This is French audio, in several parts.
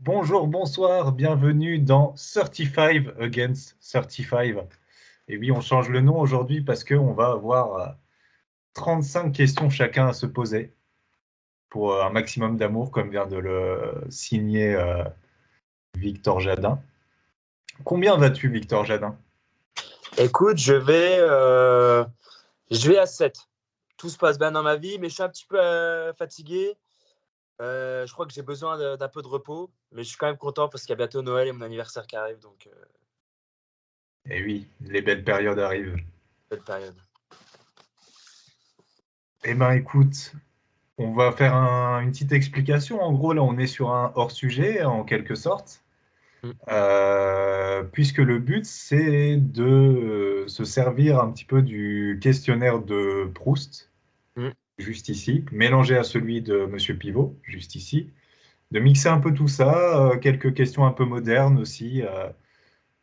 Bonjour, bonsoir, bienvenue dans 35 Against 35. Et oui, on change le nom aujourd'hui parce qu'on va avoir 35 questions chacun à se poser pour un maximum d'amour, comme vient de le signer Victor Jadin. Combien vas-tu, Victor Jadin? Écoute, je vais à 7. Tout se passe bien dans ma vie, mais je suis un petit peu fatigué. Je crois que j'ai besoin d'un peu de repos, mais je suis quand même content parce qu'il y a bientôt Noël et mon anniversaire qui arrive, donc Eh oui, les belles périodes arrivent. belle période. Eh ben écoute, on va faire une petite explication. En gros, là, on est sur un hors-sujet, en quelque sorte. Mm. Puisque le but, c'est de se servir un petit peu du questionnaire de Proust, Mm. juste ici, mélangé à celui de Monsieur Pivot, juste ici, de mixer un peu tout ça, quelques questions un peu modernes aussi.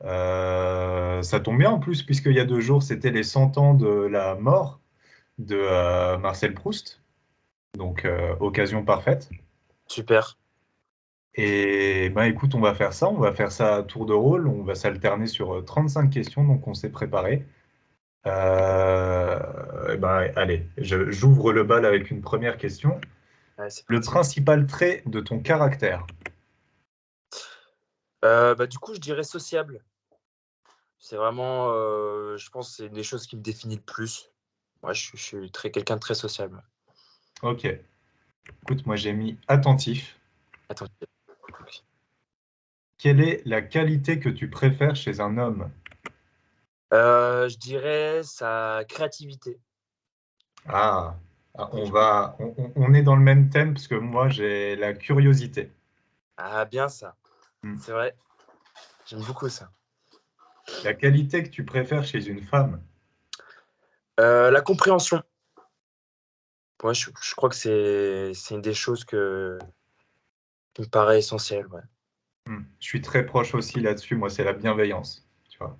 Ça tombe bien en plus, puisqu'il y a 2 jours, c'était les 100 ans de la mort de Marcel Proust, donc occasion parfaite. Super. Et ben écoute, on va faire ça à tour de rôle, on va s'alterner sur 35 questions, donc on s'est préparé. Eh ben, allez, j'ouvre le bal avec une première question. Ouais, c'est Le parti. principal trait de ton caractère? Du coup, je dirais sociable. C'est vraiment, je pense, que c'est une des choses qui me définit le plus. Ouais, je suis quelqu'un de très sociable. Ok, écoute, moi j'ai mis attentif. Attends. Quelle est la qualité que tu préfères chez un homme? Je dirais sa créativité. Ah, on est dans le même thème parce que moi j'ai la curiosité. Ah, bien ça. Hmm. C'est vrai. J'aime beaucoup ça. La qualité que tu préfères chez une femme? La compréhension. Ouais, je crois que c'est une des choses qui me paraît essentielle. Ouais. Je suis très proche aussi là-dessus, moi c'est la bienveillance, tu vois.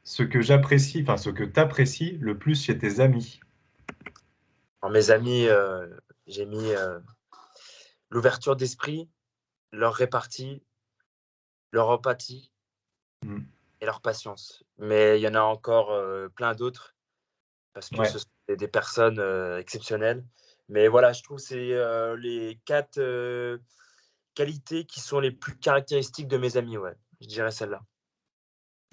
Ce que j'apprécie, enfin ce que tu apprécies le plus chez tes amis. Alors, mes amis, j'ai mis l'ouverture d'esprit, leur répartie, leur empathie Hmm. et leur patience. Mais il y en a encore plein d'autres parce que Ouais, ce sont des personnes exceptionnelles. Mais voilà, je trouve que c'est les 4 qualités qui sont les plus caractéristiques de mes amis. Ouais, je dirais celle-là.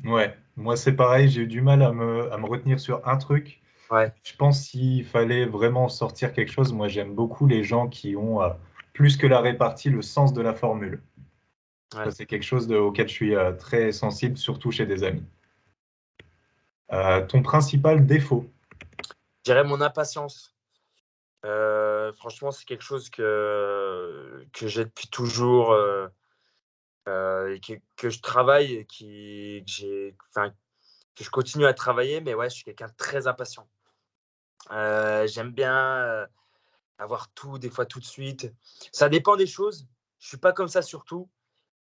ouais. Moi c'est pareil, j'ai eu du mal à me retenir sur un truc. Ouais, Je pense s'il fallait vraiment sortir quelque chose, moi j'aime beaucoup les gens qui ont plus que la répartie, le sens de la formule. Ça ouais. c'est quelque chose auquel je suis très sensible, surtout chez des amis. Ton principal défaut? Je dirais mon impatience. Franchement, c'est quelque chose que j'ai depuis toujours, et que je travaille et que je continue à travailler, mais ouais, je suis quelqu'un de très impatient. J'aime bien, avoir tout, des fois tout de suite. Ça dépend des choses. Je suis pas comme ça sur tout,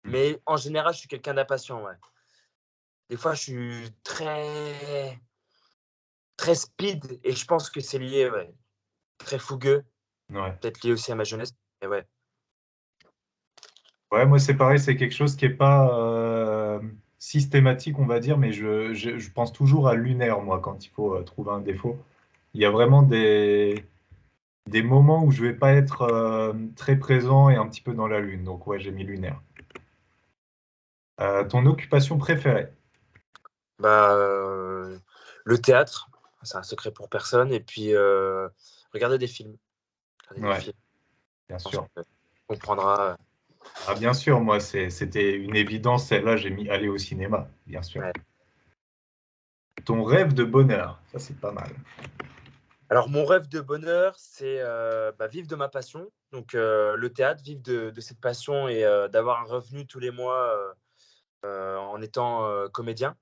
mais en général, je suis quelqu'un d'impatient, ouais. Des fois, je suis très speed et je pense que c'est lié, ouais, très fougueux, Ouais. peut-être lié aussi à ma jeunesse, mais ouais. Ouais, moi c'est pareil, c'est quelque chose qui est pas systématique, on va dire, mais je pense toujours à lunaire, moi, quand il faut trouver un défaut. Il y a vraiment des moments où je vais pas être très présent et un petit peu dans la lune. Donc ouais, j'ai mis lunaire. Ton occupation préférée? Bah, le théâtre, c'est un secret pour personne et puis, regarder des films. Regarder des Ouais, films, bien je pense sûr. qu'on comprendra, Ah bien sûr, moi c'était une évidence, celle-là, j'ai mis aller au cinéma, bien sûr. ouais. Ton rêve de bonheur, ça c'est pas mal. Alors mon rêve de bonheur, c'est, vivre de ma passion, donc le théâtre, vivre de cette passion et d'avoir un revenu tous les mois, en étant, comédien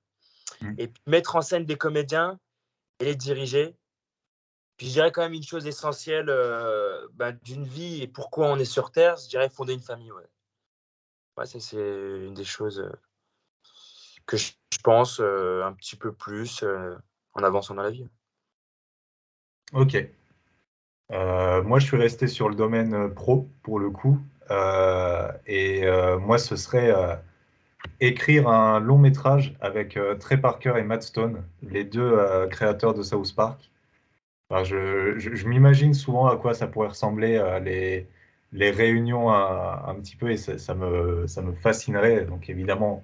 Mm. et puis mettre en scène des comédiens et les diriger. Puis je dirais quand même une chose essentielle, d'une vie et pourquoi on est sur terre, je dirais fonder une famille, ouais. Ouais, ça c'est une des choses, que je pense, un petit peu plus, en avançant dans la vie. Ok. Moi je suis resté sur le domaine pro pour le coup. Moi, ce serait écrire un long métrage avec Trey Parker et Matt Stone, les deux créateurs de South Park. Enfin, je m'imagine souvent à quoi ça pourrait ressembler les réunions un petit peu et ça me fascinerait. Donc évidemment,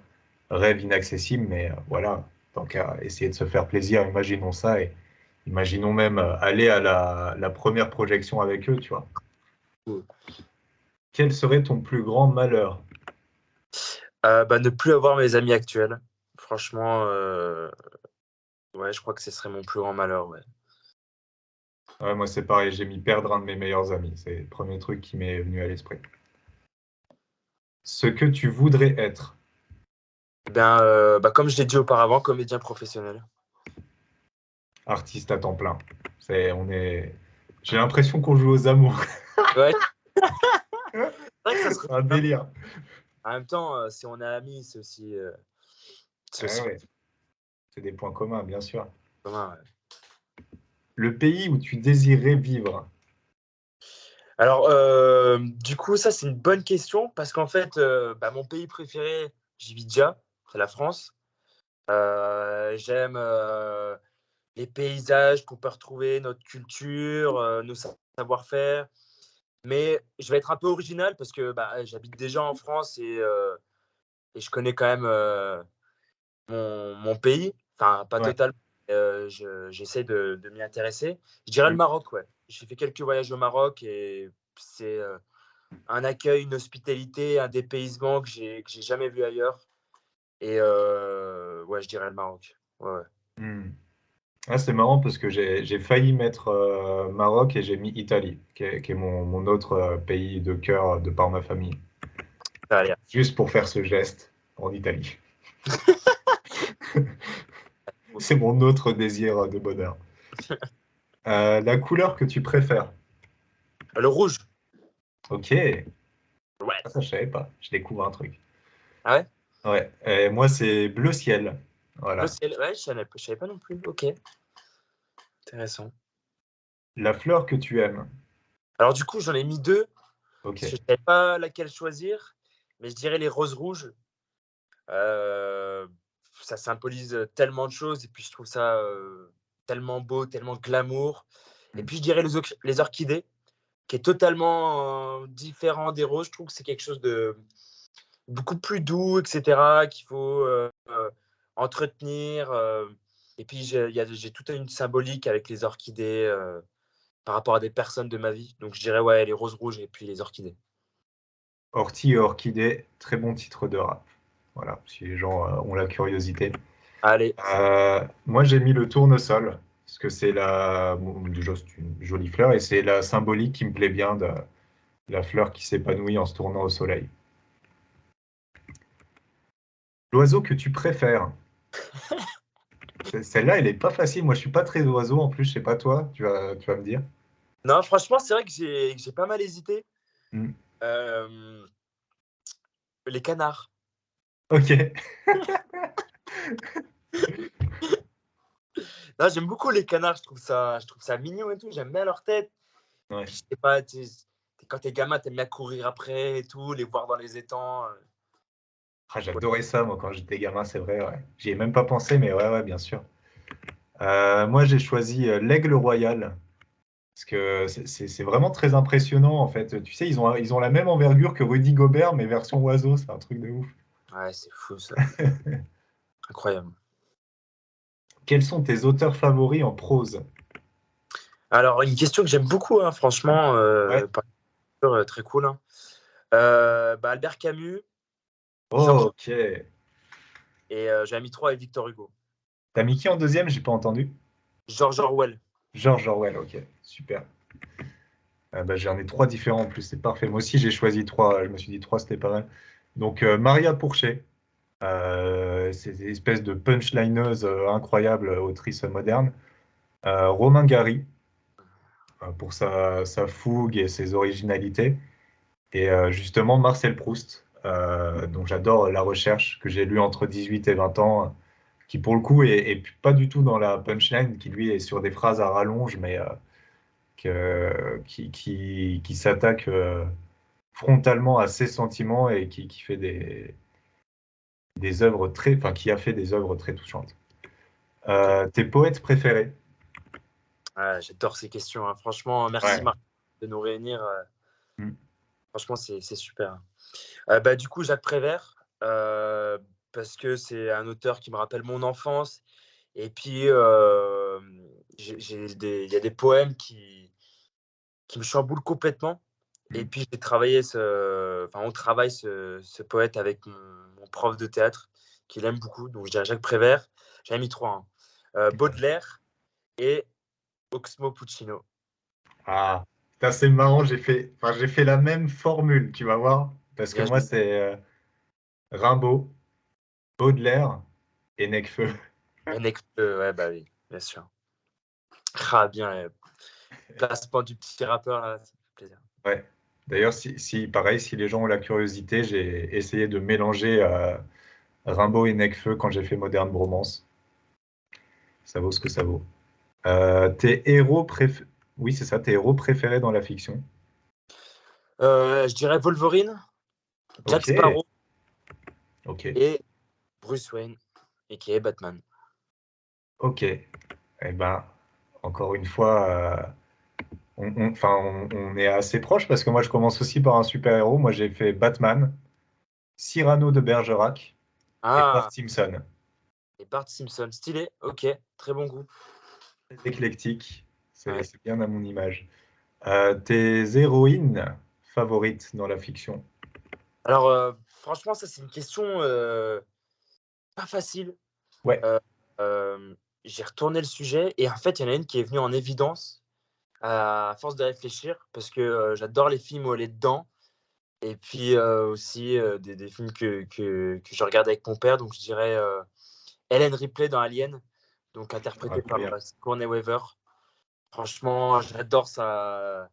rêve inaccessible, mais voilà, tant qu'à essayer de se faire plaisir, imaginons ça et imaginons même aller à la première projection avec eux, tu vois. Cool. Quel serait ton plus grand malheur? Ne plus avoir mes amis actuels. Franchement, ouais, je crois que ce serait mon plus grand malheur, ouais. Ouais, moi, c'est pareil, j'ai mis perdre un de mes meilleurs amis. C'est le premier truc qui m'est venu à l'esprit. Ce que tu voudrais être. Comme je l'ai dit auparavant, comédien professionnel. Artiste à temps plein. J'ai l'impression qu'on joue aux amours. Ouais, c'est vrai que ça serait C'est un délire. En même temps, si on est amis, c'est Ouais, aussi ouais. C'est des points communs, bien sûr. commun, ouais. Le pays où tu désirais vivre. Alors, du coup, ça, c'est une bonne question parce qu'en fait, mon pays préféré, j'y vis déjà, c'est la France. J'aime les paysages qu'on peut retrouver, notre culture, nos savoir-faire. Mais je vais être un peu original parce que j'habite déjà en France et je connais quand même mon pays. Enfin, pas Ouais. totalement. J'essaie de m'y intéresser. Je dirais le Mm. Maroc, ouais. J'ai fait quelques voyages au Maroc et c'est un accueil, une hospitalité, un dépaysement que j'ai jamais vu ailleurs. Et ouais, je dirais le Maroc. Ouais, ouais. Mm. Ah, c'est marrant parce que j'ai failli mettre Maroc et j'ai mis Italie, qui est mon autre pays de cœur de par ma famille. Allez. Juste pour faire ce geste en Italie. C'est mon autre désir de bonheur. La couleur que tu préfères. Le rouge. Ok. Ouais. Ah, ça, je savais pas. Je découvre un truc. Ah ouais? Ouais. Moi, c'est bleu ciel. Le Voilà. ciel. Ouais, je savais pas non plus. Ok. Intéressant. La fleur que tu aimes. Alors du coup, j'en ai mis deux Ok. parce que je savais pas laquelle choisir, mais je dirais les roses rouges. Euh, Ça symbolise tellement de choses et puis je trouve ça tellement beau, tellement glamour. Et Mm. puis je dirais les orchidées, qui est totalement différent des roses. Je trouve que c'est quelque chose de beaucoup plus doux, etc., qu'il faut entretenir. Et puis j'ai toute une symbolique avec les orchidées par rapport à des personnes de ma vie. Donc je dirais ouais, les roses rouges et puis les orchidées. Ortie et orchidée, très bon titre de rap. Voilà, si les gens ont la curiosité. Allez, Moi, j'ai mis le tournesol, parce que déjà, c'est une jolie fleur, et c'est la symbolique qui me plaît bien de la fleur qui s'épanouit en se tournant au soleil. L'oiseau que tu préfères. Celle-là, elle est pas facile. Moi, je suis pas très oiseau, en plus, je sais pas toi, tu vas me dire. non, franchement, c'est vrai que j'ai pas mal hésité. Hmm. Euh, les canards. Ok. Non, j'aime beaucoup les canards, je trouve ça mignon et tout, j'aime bien leur tête. Ouais. Puis je sais pas, quand t'es gamin, t'aimes bien courir après et tout, les voir dans les étangs. Ah, Ouais. j'adorais ça, moi, quand j'étais gamin, c'est vrai, ouais. J'y ai même pas pensé, mais ouais, ouais, bien sûr. Moi, j'ai choisi l'aigle royal. Parce que c'est vraiment très impressionnant, en fait. Tu sais, ils ont la même envergure que Rudy Gobert, mais version oiseau. C'est un truc de ouf. Ouais, c'est fou ça. Incroyable. Quels sont tes auteurs favoris en prose? Alors, une question que j'aime beaucoup, hein, franchement, Ouais. très cool, hein. Albert Camus, Georges Oh, ok. et j'ai mis 3 et Victor Hugo. T'as mis qui en deuxième? J'ai pas entendu. George Orwell. George Orwell, ok. Super. J'en ai trois différents en plus, c'est parfait. Moi aussi, j'ai choisi trois. Je me suis dit trois, c'était pas mal. Donc, Maria Pourchet. C'est une espèce de punchlineuse incroyable, autrice moderne. Romain Gary, pour sa fougue et ses originalités. Et justement, Marcel Proust, dont j'adore la recherche, que j'ai lu entre 18 et 20 ans, qui pour le coup est pas du tout dans la punchline, qui lui est sur des phrases à rallonge, mais qui s'attaque frontalement à ses sentiments et qui fait des œuvres très, enfin, qui a fait des œuvres très touchantes. Tes poètes préférés? J'adore ces questions, hein. Franchement, merci Ouais. Marc de nous réunir. Mm. Franchement, c'est super. Du coup, Jacques Prévert, parce que c'est un auteur qui me rappelle mon enfance. Et puis, il y a des poèmes qui me chamboulent complètement. Et Mm. puis, on travaille ce poète avec mon prof de théâtre, qu'il aime beaucoup. Donc, je dirais Jacques Prévert. J'en ai mis 3, hein. Baudelaire et Oxmo Puccino. Ah, ça c'est marrant, j'ai fait la même formule, tu vas voir, parce que Bien moi joué. c'est Rimbaud, Baudelaire et Necfeu. Et Nekfeu, ouais, bah oui, bien sûr. Ah, bien, placement du petit rappeur, là, ça fait plaisir. Ouais. D'ailleurs, pareil, si les gens ont la curiosité, j'ai essayé de mélanger Rimbaud et Necfeu quand j'ai fait Moderne Bromance. Ça vaut ce que ça vaut. Tes héros préférés? Oui, c'est ça, tes héros préférés dans la fiction. Je dirais Wolverine, Jack Ok, Sparrow ok, et Bruce Wayne, et qui est Batman. ok. Eh ben, encore une fois, on est assez proche parce que moi, je commence aussi par un super-héros. Moi, j'ai fait Batman, Cyrano de Bergerac et Bart Ah, Simpson. et Bart Simpson, stylé, ok, très bon goût. Très éclectique, Ouais. c'est bien à mon image. Tes héroïnes favorites dans la fiction? Alors, franchement, ça, c'est une question pas facile. Ouais, Euh, j'ai retourné le sujet, et en fait, il y en a une qui est venue en évidence à force de réfléchir, parce que j'adore les films où elle est dedans. Et puis aussi des films que je regarde avec mon père. Donc je dirais Ellen Ripley dans Alien, donc interprétée par incroyable. Sigourney Weaver. Franchement, j'adore sa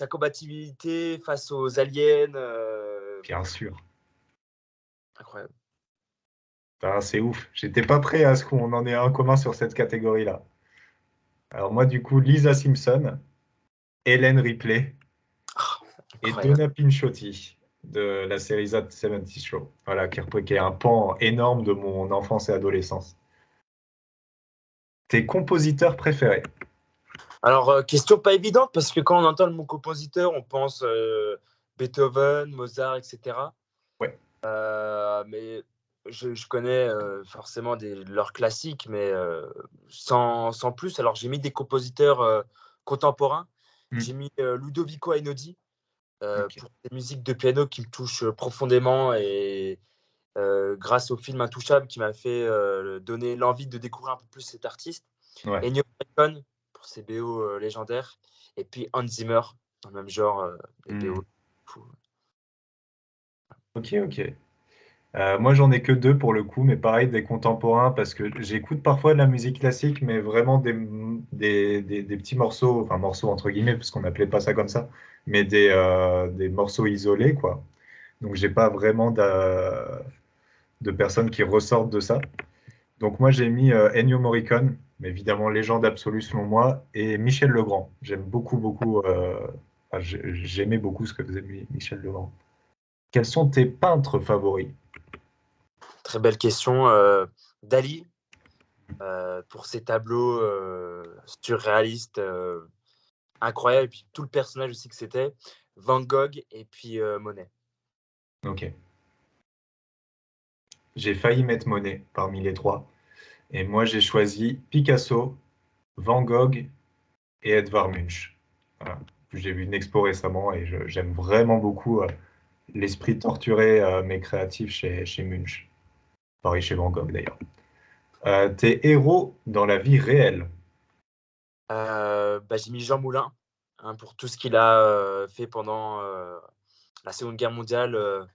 combativité face aux aliens. Bien sûr. Incroyable. Putain, c'est ouf. J'étais pas prêt à ce qu'on en ait un commun sur cette catégorie-là. Alors moi, du coup, Lisa Simpson, Hélène Ripley Ah, et incroyable. Donna Pinciotti de la série That 70 Show. Voilà, qui est un pan énorme de mon enfance et adolescence. Tes compositeurs préférés? Alors, question pas évidente, parce que quand on entend le mot compositeur, on pense Beethoven, Mozart, etc. Ouais, Mais je connais forcément leurs classiques, mais sans plus. Alors, j'ai mis des compositeurs contemporains. hmm, J'ai mis Ludovico Einaudi ok, pour des musiques de piano qui me touchent profondément, et grâce au film Intouchable qui m'a fait donner l'envie de découvrir un peu plus cet artiste. ouais, Ennio Morricone pour ses BO légendaires. Et puis Hans Zimmer dans le même genre, des hmm, BO fous. ok, ok. Moi, j'en ai que deux pour le coup, mais pareil, des contemporains, parce que j'écoute parfois de la musique classique, mais vraiment des petits morceaux, enfin morceaux entre guillemets, parce qu'on n'appelait pas ça comme ça, mais des morceaux isolés, quoi. Donc, j'ai pas vraiment de personnes qui ressortent de ça. Donc, moi, j'ai mis Ennio Morricone, mais évidemment, légende absolue selon moi, et Michel Legrand. J'aime beaucoup, beaucoup, j'aimais beaucoup ce que faisait Michel Legrand. Quels sont tes peintres favoris? Très belle question. Dali, pour ses tableaux surréalistes incroyables, et puis tout le personnage aussi que c'était. Van Gogh et puis Monet. Ok. J'ai failli mettre Monet parmi les trois. Et moi, j'ai choisi Picasso, Van Gogh et Edvard Munch. Voilà. J'ai vu une expo récemment et j'aime vraiment beaucoup l'esprit torturé mais créatif chez Munch. Pareil chez Van Gogh d'ailleurs. Tes héros dans la vie réelle. J'ai mis Jean Moulin, hein, pour tout ce qu'il a fait pendant la Seconde Guerre mondiale,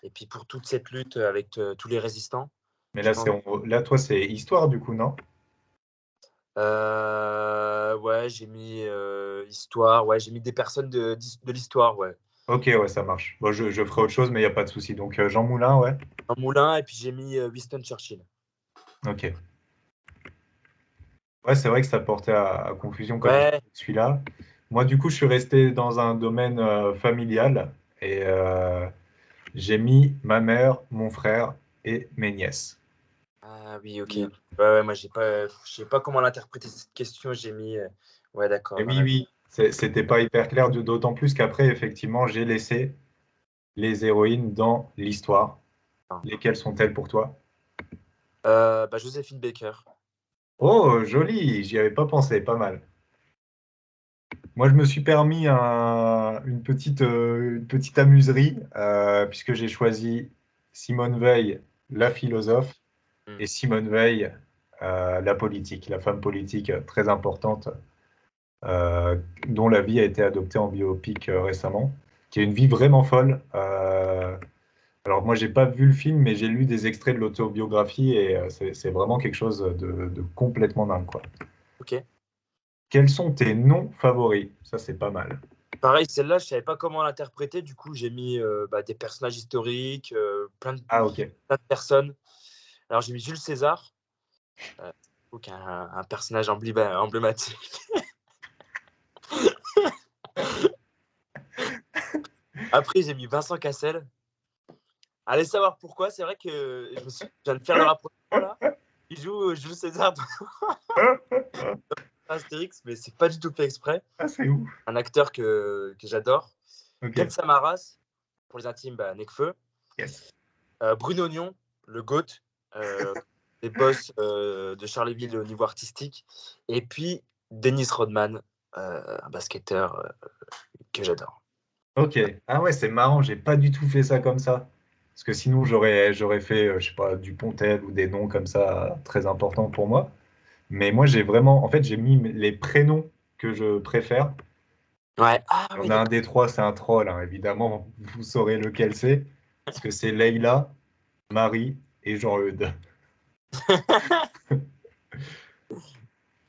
et puis pour toute cette lutte avec tous les résistants. Mais Je là, pense. là, toi, c'est histoire du coup, non? Ouais, j'ai mis histoire. Ouais, j'ai mis des personnes de l'histoire. Ouais. Ok, ouais, ça marche. Bon, je ferai autre chose, mais il n'y a pas de souci. Donc, Jean Moulin, ouais. Jean Moulin, et puis j'ai mis Winston Churchill. Ok. Ouais, c'est vrai que ça portait à confusion quand j'ai Ouais, choisi celui-là. Moi, du coup, je suis resté dans un domaine familial et j'ai mis ma mère, mon frère et mes nièces. Ah oui, ok. Ouais, ouais, moi, je sais pas comment l'interpréter cette question. J'ai mis. Ouais, Et d'accord, dans oui, la vie. oui, c'était pas hyper clair, d'autant plus qu'après, effectivement, j'ai laissé les héroïnes dans l'histoire. Lesquelles sont-elles pour toi? Bah, Joséphine Baker. Oh, joli, j'y avais pas pensé, pas mal. Moi, je me suis permis une petite amuserie, puisque j'ai choisi Simone Veil, la philosophe, Hmm. et Simone Veil, la politique, la femme politique très importante, euh, dont la vie a été adoptée en biopic récemment, qui a une vie vraiment folle. Alors moi, j'ai pas vu le film, mais j'ai lu des extraits de l'autobiographie et c'est vraiment quelque chose de complètement dingue, quoi. Ok. Quels sont tes noms favoris? Ça, c'est pas mal. Pareil, celle-là, je savais pas comment l'interpréter. Du coup, j'ai mis bah, des personnages historiques, Ah, ok. plein de personnes. Alors, j'ai mis Jules César, donc un personnage emblématique. Après, j'ai mis Vincent Cassel. Allez savoir pourquoi. C'est vrai que je viens de faire le rapprochement là. Il joue Jules César dans Astérix, mais c'est pas du tout fait exprès. Ah, c'est ouf. Un acteur que j'adore. Ken Ok. Samaras, pour les intimes, bah, Nekfeu. Yes. Bruno Nion, le GOAT, euh, des boss de Charleville au niveau artistique. Et puis Dennis Rodman, un basketteur que j'adore. Ok. Ah ouais, c'est marrant, j'ai pas du tout fait ça comme ça. Parce que sinon, j'aurais fait, je sais pas, du Pontel ou des noms comme ça très importants pour moi. Mais moi, j'ai vraiment, en fait, j'ai mis les prénoms que je préfère. Ouais. Ah Il y oui, en a un d'accord. des trois, c'est un troll, hein, évidemment, vous saurez lequel c'est. Parce que c'est Leïla, Marie et Jean-Eudes.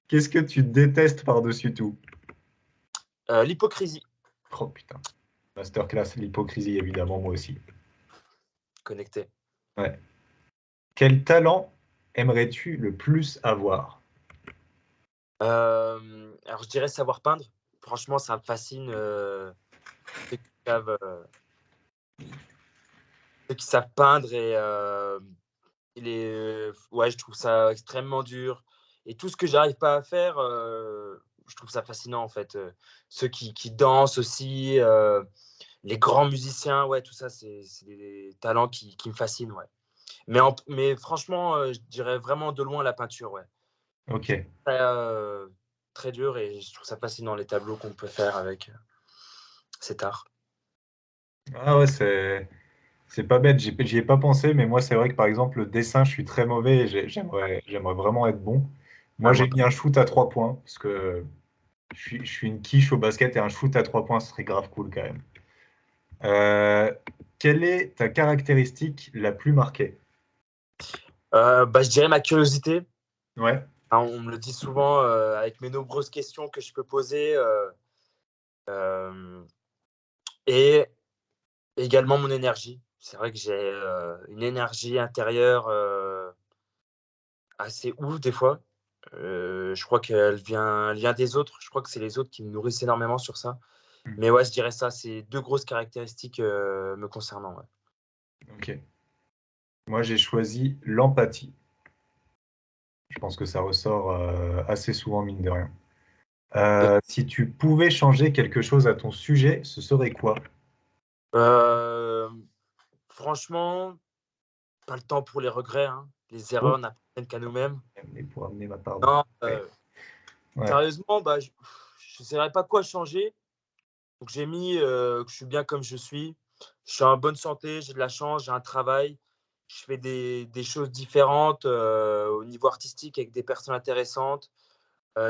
Qu'est-ce que tu détestes par-dessus tout? L'hypocrisie. Oh putain. Masterclass, l'hypocrisie, évidemment, moi aussi. Connecté. Ouais. Quel talent aimerais-tu le plus avoir? Alors, je dirais savoir peindre. Franchement, ça me fascine. Ceux qui savent, ceux qui savent peindre et ouais, je trouve ça extrêmement dur. Et tout ce que j'arrive pas à faire, je trouve ça fascinant en fait. Ceux qui dansent aussi, les grands musiciens, ouais, tout ça, c'est des talents qui me fascinent, ouais. Mais franchement, je dirais vraiment de loin la peinture, ouais. Ok. Très, très dur et je trouve ça fascinant les tableaux qu'on peut faire avec cet art. Ah ouais, c'est pas bête, j'y ai pas pensé, mais moi, c'est vrai que par exemple, le dessin, je suis très mauvais et j'aimerais vraiment être bon. Moi, Ah, j'ai moi, mis un shoot à 3 points, parce que je suis une quiche au basket et un shoot à 3 points, ce serait grave cool quand même. Euh, Quelle est ta caractéristique la plus marquée? bah, je dirais ma curiosité. Ouais, Hein, on me le dit souvent avec mes nombreuses questions que je peux poser euh, et également mon énergie. C'est vrai que j'ai une énergie intérieure assez ouf des fois. Je crois elle vient des autres. Je crois que c'est les autres qui me nourrissent énormément sur ça. Mais ouais, je dirais ça. C'est deux grosses caractéristiques me concernant. Ouais. ok. Moi, j'ai choisi l'empathie. Je pense que ça ressort assez souvent, mine de rien. Et, Si tu pouvais changer quelque chose à ton sujet, ce serait quoi? euh, franchement, pas le temps pour les regrets. Hein. Les Oh, erreurs n'appartiennent qu'à nous-mêmes. mais pour amener ma part de... Non, Ouais. Ouais. sérieusement, bah, je ne saurais pas quoi changer. Donc j'ai mis que je suis bien comme je suis. Je suis en bonne santé, j'ai de la chance, j'ai un travail. Je fais des choses différentes au niveau artistique avec des personnes intéressantes.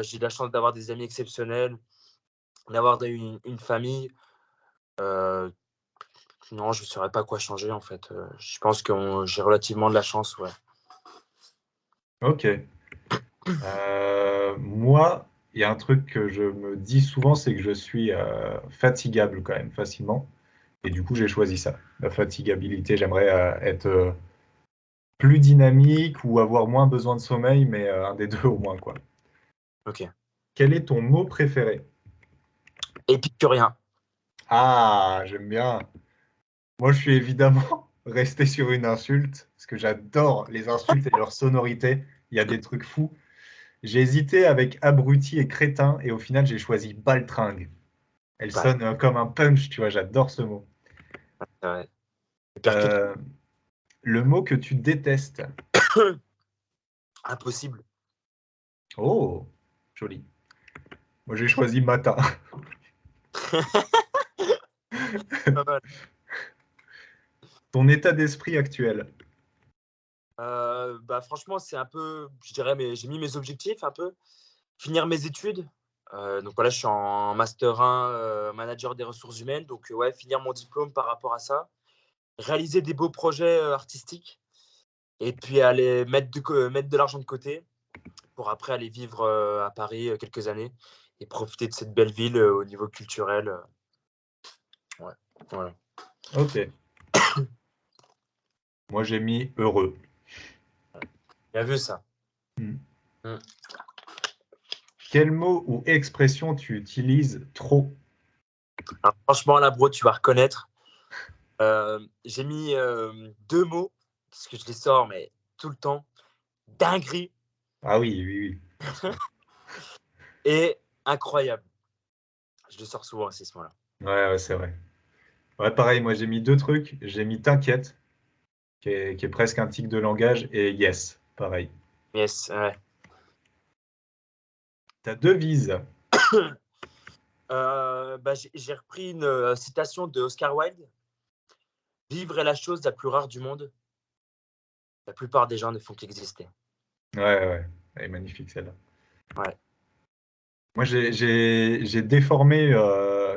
J'ai de la chance d'avoir des amis exceptionnels, d'avoir une famille. Euh, non, je ne saurais pas quoi changer en fait. Je pense que j'ai relativement de la chance, ouais. Ok. Moi, il y a un truc que je me dis souvent, c'est que je suis fatigable quand même facilement. Et du coup, j'ai choisi ça. La fatigabilité, j'aimerais être plus dynamique ou avoir moins besoin de sommeil, mais un des deux au moins, quoi. Ok. Quel est ton mot préféré? Épicurien. Ah, j'aime bien. Moi, je suis évidemment resté sur une insulte, parce que j'adore les insultes et leur sonorité. Il y a des trucs fous. J'ai hésité avec abruti et crétin, et au final, j'ai choisi baltringue. Elle Ouais, sonne comme un punch, tu vois, j'adore ce mot. c'est vrai. C'est pire que Euh, le mot que tu détestes. tout. Impossible. Oh, joli. Moi, j'ai choisi matin. Pas mal. Ton état d'esprit actuel. Bah, franchement, c'est un peu, je dirais, mais j'ai mis mes objectifs un peu. Finir mes études. Donc voilà, je suis en master 1, manager des ressources humaines. Donc ouais, finir mon diplôme par rapport à ça. Réaliser des beaux projets artistiques. Et puis aller mettre de l'argent de côté pour après aller vivre à Paris quelques années et profiter de cette belle ville au niveau culturel. Ouais, voilà. Ok. Moi, j'ai mis heureux. Bien vu ça. Hmm. Mm. Quel mot ou expression tu utilises trop? Alors, franchement, là, bro, tu vas reconnaître. J'ai mis 2 mots, parce que je les sors, mais tout le temps. Dinguerie Ah oui, oui, oui. Bien sûr. et incroyable. Je le sors souvent aussi, ce mot-là. Ouais, ouais, c'est vrai. Ouais, pareil, moi, j'ai mis deux trucs. J'ai mis t'inquiète, qui est presque un tic de langage, et yes, pareil. Yes, ouais. Ta devise. Bah, j'ai repris une citation de Oscar Wilde. Vivre est la chose la plus rare du monde. La plupart des gens ne font qu'exister. Ouais, ouais, elle est magnifique celle-là. Ouais. Moi, j'ai déformé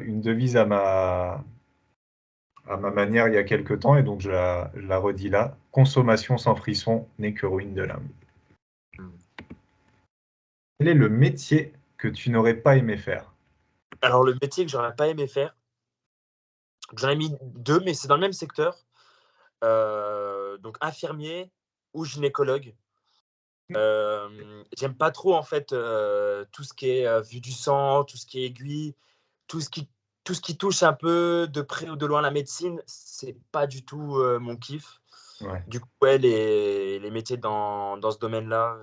une devise à ma manière il y a quelque temps, et donc je la redis là. Consommation sans frisson n'est que ruine de l'âme. Mm. Quel est le métier que tu n'aurais pas aimé faire? Alors, le métier que j'aurais pas aimé faire, j'en ai mis 2, mais c'est dans le même secteur. Donc infirmier ou gynécologue. J'aime pas trop en fait, tout ce qui est, vue du sang, tout ce qui est aiguille, tout ce qui tout ce qui touche un peu de près ou de loin la médecine, c'est pas du tout, mon kiff. Ouais. Du coup, ouais, les métiers dans ce domaine-là,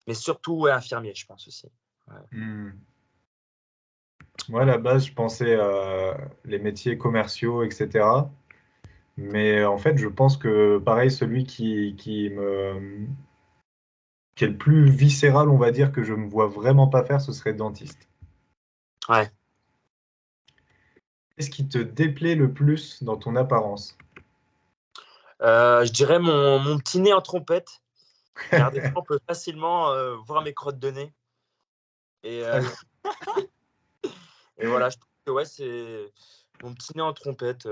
mais surtout, ouais, infirmier, je pense aussi. Ouais. Hmm. Moi, à la base, je pensais les métiers commerciaux, etc. Mais en fait, je pense que pareil, celui qui est le plus viscéral, on va dire, que je me vois vraiment pas faire, ce serait dentiste. Ouais. Qu'est-ce qui te déplaît le plus dans ton apparence? Je dirais mon petit nez en trompette, car des fois, on peut facilement, voir mes crottes de nez et et voilà, je trouve que ouais, c'est mon petit nez en trompette.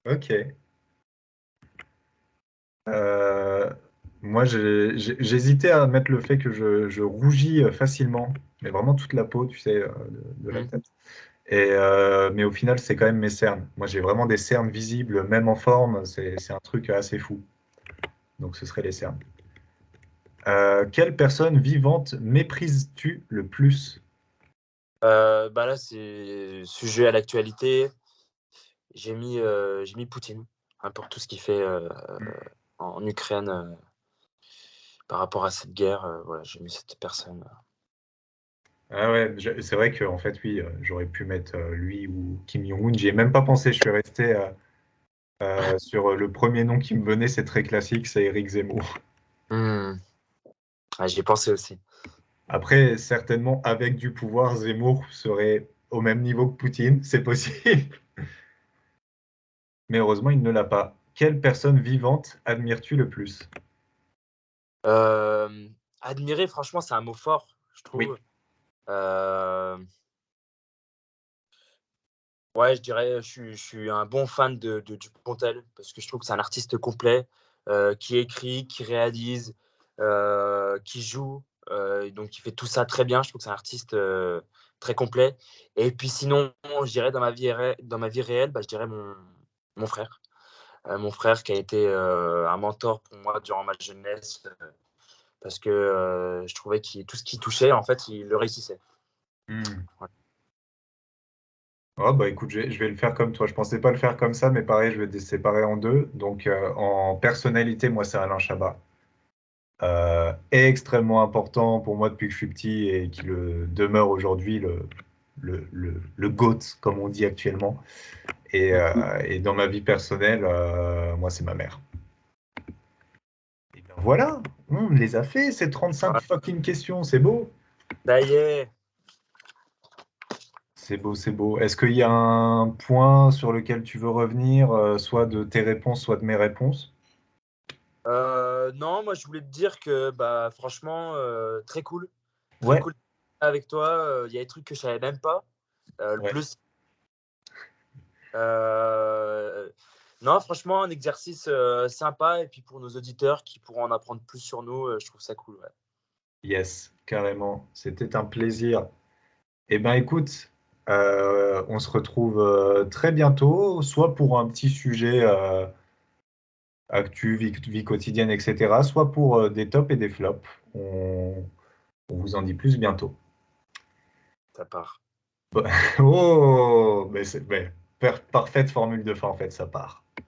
Ok. Euh, moi, j'hésitais à mettre le fait que je rougis facilement, mais vraiment toute la peau, tu sais, de la Mmh. tête. Mais au final, c'est quand même mes cernes. Moi, j'ai vraiment des cernes visibles, même en forme. C'est un truc assez fou. Donc, ce serait les cernes. Quelle personne vivante méprises-tu le plus? Bah, là, c'est sujet à l'actualité. J'ai mis Poutine, hein, pour tout ce qu'il fait, en Ukraine, par rapport à cette guerre, voilà, j'ai mis cette personne. Ah ouais, c'est vrai qu'en fait, oui, j'aurais pu mettre lui ou Kim Jong-un. J'y ai même pas pensé. Je suis resté sur le premier nom qui me venait. C'est très classique, c'est Éric Zemmour. Mmh. Ouais, j'y ai pensé aussi. Après, certainement, avec du pouvoir, Zemmour serait au même niveau que Poutine. C'est possible. Mais heureusement, il ne l'a pas. Quelle personne vivante admires-tu le plus? Admirer, franchement, c'est un mot fort, je Oui. trouve. Hem, ouais, je dirais, je suis un bon fan de Dupontel parce que je trouve que c'est un artiste complet, qui écrit, qui réalise, qui joue, donc qui fait tout ça très bien. Je trouve que c'est un artiste, très complet et puis sinon, je dirais dans ma vie réelle, bah, je dirais mon frère. Mon frère qui a été, un mentor pour moi durant ma jeunesse, parce que, je trouvais qu'il tout ce qu'il touchait, en fait, il le réussissait. Hmm. Ouais. Oh, bah écoute, je vais le faire comme toi. Je pensais pas le faire comme ça, mais pareil, je vais les séparer en deux. Donc, en personnalité, moi, c'est Alain Chabat. Extrêmement important pour moi depuis que je suis petit et qui le demeure aujourd'hui le GOAT, comme on dit actuellement. Et dans ma vie personnelle, moi, c'est ma mère. Et ben voilà, on les a fait, ces 35 Ah, fucking questions, c'est beau. ça y est. C'est beau, c'est beau. Est-ce qu'il y a un point sur lequel tu veux revenir, soit de tes réponses, soit de mes réponses? Non, moi je voulais te dire que bah franchement très Ouais, cool avec toi. Il y a des trucs que je savais même pas. Le ouais. plus. Euh, non, franchement un exercice sympa et puis pour nos auditeurs qui pourront en apprendre plus sur nous, je trouve ça cool. Ouais. Yes, carrément. C'était un plaisir. Eh ben écoute, on se retrouve très bientôt, soit pour un petit sujet actu, vie quotidienne, etc., soit pour des tops et des flops. On vous en dit plus bientôt. Ça part. Oh, mais c'est parfaite formule de fin en fait, ça part.